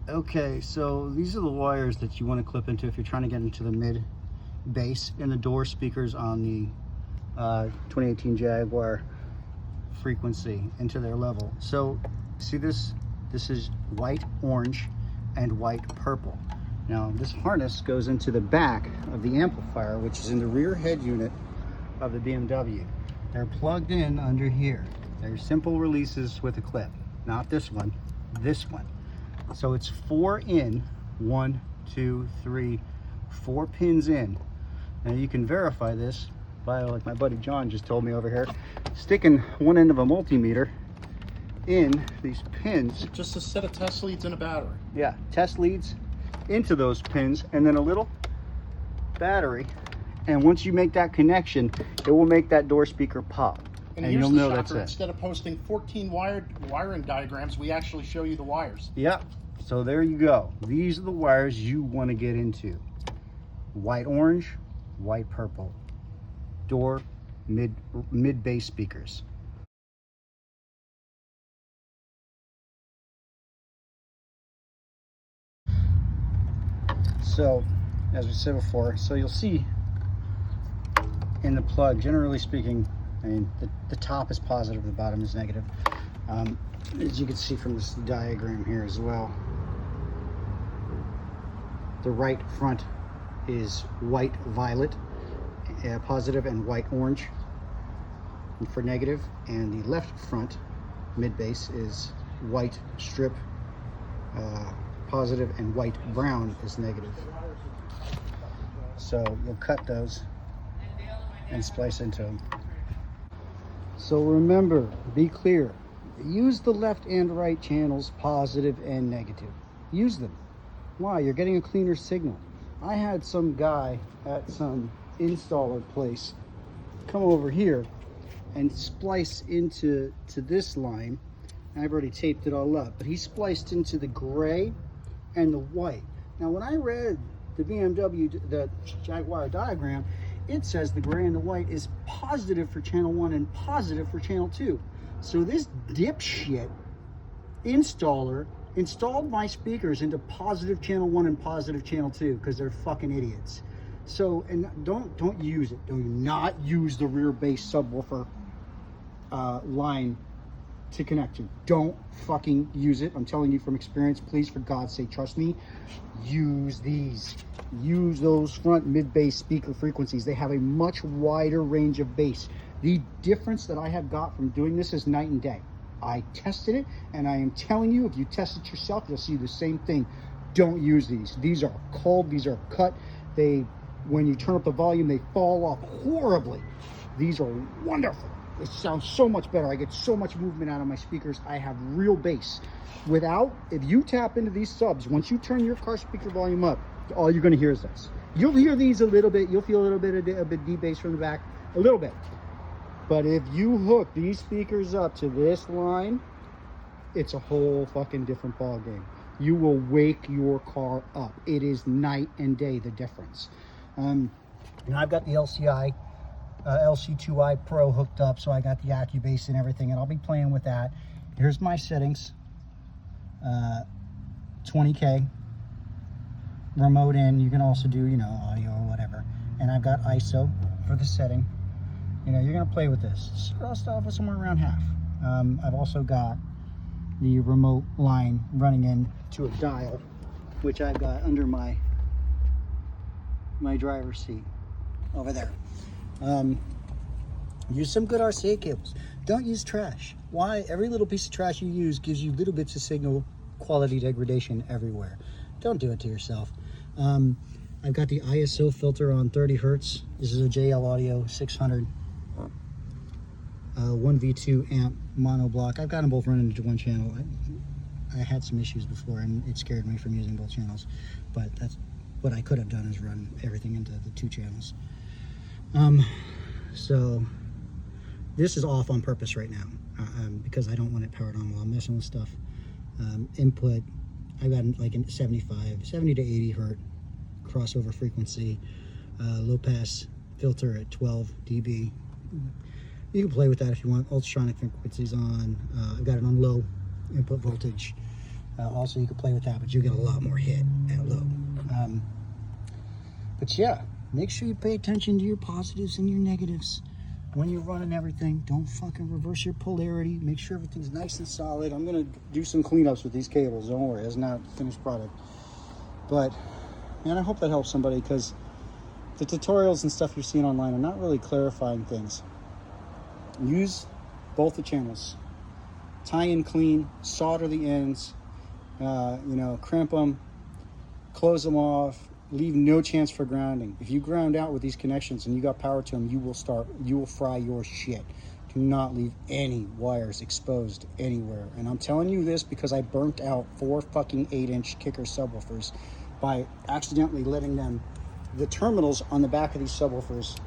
Okay, so these are the wires that you want to clip into if you're trying to get into the mid bass in the door speakers on the 2018 Jaguar frequency into their level. So see this? This is white orange and white purple. Now this harness goes into the back of the amplifier, which is in the rear head unit of the BMW. They're plugged in under here. They're simple releases with a clip, not this one, this one. So it's 4 in, 1, 2, 3, 4 pins in. Now you can verify this by, like my buddy John just told me over here, sticking one end of a multimeter in these pins. Just a set of test leads and a battery. Yeah, test leads into those pins, and then a little battery. And once you make that connection, it will make that door speaker pop. And you'll know that's it. Instead of posting 14 wiring diagrams, we actually show you the wires. Yep. So there you go. These are the wires you want to get into. White orange, white purple. Door, mid bass speakers. So, as we said before, so you'll see in the plug, generally speaking, I mean, the top is positive, the bottom is negative. As you can see from this diagram here as well, the right front is white violet, positive, and white orange for negative, and the left front mid bass is white strip, positive, and white brown is negative. So you'll cut those and splice into them. So remember, be clear, use the left and right channels, positive and negative. Use them. Why? You're getting a cleaner signal. I had some guy at some installer place come over here and splice into this line. I've already taped it all up, but he spliced into the gray and the white. Now when I read the BMW, the Jaguar diagram, it says the gray and the white is positive for channel 1 and positive for channel 2. So this dipshit installer installed my speakers into positive channel 1 and positive channel 2 because they're fucking idiots. So, and don't use it. Do not use the rear bass subwoofer line to connect to. Don't fucking use it. I'm telling you from experience, please, for God's sake, trust me. Use these. Use those front mid-bass speaker frequencies. They have a much wider range of bass. The difference that I have got from doing this is night and day. I tested it, and I am telling you, if you test it yourself, you'll see the same thing. Don't use these. These are cold. These are cut. When you turn up the volume, they fall off horribly. These are wonderful. It sounds so much better. I get so much movement out of my speakers. I have real bass. If you tap into these subs, once you turn your car speaker volume up, all you're going to hear is this. You'll hear these a little bit. You'll feel a little bit of a deep bass from the back, a little bit. But if you hook these speakers up to this line, it's a whole fucking different ball game. You will wake your car up. It is night and day, the difference. And I've got the LCI, LC2i Pro hooked up, so I got the AccuBass and everything, and I'll be playing with that. Here's my settings. 20K. Remote in. You can also do, audio or whatever. And I've got ISO for the setting. You're going to play with this. I'll start off somewhere around half. I've also got the remote line running in to a dial, which I've got under my driver's seat over there. Use some good RCA cables. Don't use trash. Why? Every little piece of trash you use gives you little bits of signal quality degradation everywhere. Don't do it to yourself. I've got the ISO filter on 30 Hertz. This is a JL Audio 600 1V2 amp mono block. I've got them both running into one channel. I had some issues before and it scared me from using both channels, but that's what I could have done, is run everything into the 2 channels. So this is off on purpose right now because I don't want it powered on while I'm messing with stuff. Input, I've got like a 70 to 80 hertz crossover frequency, low pass filter at 12 dB. You can play with that if you want. Ultrasonic frequencies on. I've got it on low input voltage. Also, you can play with that, but you'll get a lot more hit at low. But yeah, make sure you pay attention to your positives and your negatives when you're running everything. Don't fucking reverse your polarity. Make sure everything's nice and solid. I'm gonna do some cleanups with these cables. Don't worry, it's not a finished product. But man, I hope that helps somebody, because the tutorials and stuff you're seeing online are not really clarifying things. Use both the channels. Tie in clean, solder the ends, crimp them, close them off, leave no chance for grounding. If you ground out with these connections and you got power to them, you will fry your shit. Do not leave any wires exposed anywhere. And I'm telling you this because I burnt out 4 fucking 8-inch kicker subwoofers by accidentally letting the terminals on the back of these subwoofers,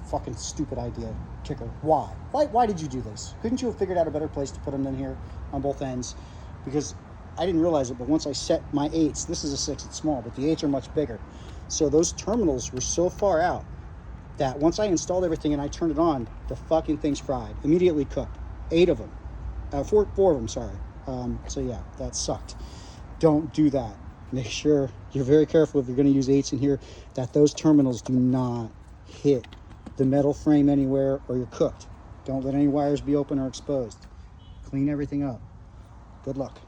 fucking stupid idea, kicker. Why did you do this? Couldn't you have figured out a better place to put them than here on both ends? Because I didn't realize it, but once I set my 8s, this is a 6, it's small, but the 8s are much bigger. So those terminals were so far out that once I installed everything and I turned it on, the fucking thing's fried. Immediately cooked. 8 of them. 4 of them, sorry. So yeah, that sucked. Don't do that. Make sure you're very careful if you're going to use 8s in here, that those terminals do not hit the metal frame anywhere or you're cooked. Don't let any wires be open or exposed. Clean everything up. Good luck.